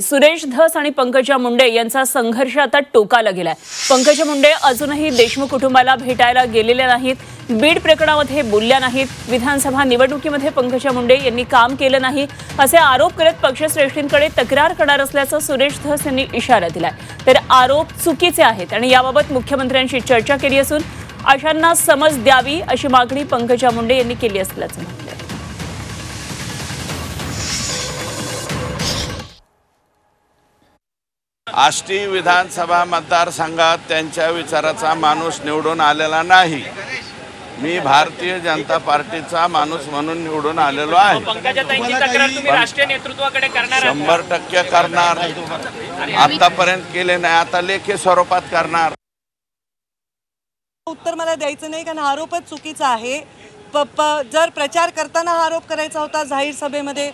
सुरेश धस आणि पंकजा मुंडे यांचा संघर्ष आता टोकाला गेलाय। पंकजा मुंडे अजूनही देशमुख कुटुंबाला भेटायला गेलेल्या नाहीत, बीड प्रकरणामध्ये बोलल्या नाहीत, विधानसभा निवडणुकीमध्ये पंकजा मुंडे यांनी काम केलं नाही असे आरोप करत पक्षश्रेष्ठींकडे तक्रार करणार असल्याचं सुरेश धस यांनी इशारा दिलाय। तर आरोप चुकीचे आहेत आणि याबाबत मुख्यमंत्र्यांशी चर्चा केली असून अशांना समज द्यावी अशी मागणी पंकजा मुंडे यांनी केली असल्याचं म्हटलंय। आष्टी विधानसभा मतदारसंघात त्यांच्या विचाराचा माणूस निवडून आलेला नाही। मी भारतीय जनता पार्टीचा माणूस म्हणून निवडून आलेलो आहे। पंकजाताईंची तक्रार तुम्ही राष्ट्रीय नेतृत्वाकडे करणार आहात? 100% करणार। आतापर्यंत केले नाही, आता लेखी स्वरूपात करणार। उत्तर मला द्यायचं नाही कारण आरोपच चुकीचा आहे। जर प्रचार करताना हा आरोप करायचा होता जाहीर सभेमध्ये,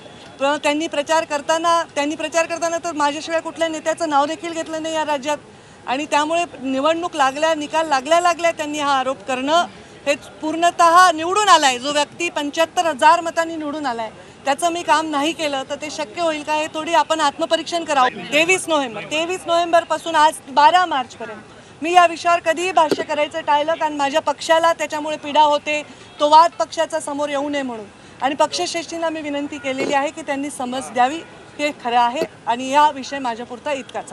त्यांनी प्रचार करताना तर माझ्याशिवाय कुठल्या नेत्याचं नाव देखील घेतलं नाही या राज्यात आणि त्यामुळे निवडणूक निकाल लागल्या त्यांनी हा आरोप करणं हे पूर्णतः निवडून आलाय जो व्यक्ती 75,000 मतांनी निवडून आलाय त्याचं मी काम नाही केलं तर ते शक्य होईल का हे थोडी आपण आत्मपरीक्षण करावं। 23 नोव्हेंबर पासून आज 12 मार्च पर्यंत मी या विषयावर कधीही भाष्य करायचं टाळलं कारण माझ्या पक्षाला त्याच्यामुळे पीडा होते, तो वाद पक्षाचा समोर येऊ नये म्हणून। आणि पक्षश्रेष्ठींना मी विनंती केलेली आहे की त्यांनी समज द्यावी, हे खरं आहे आणि या विषय माझ्यापुरता इतकाच।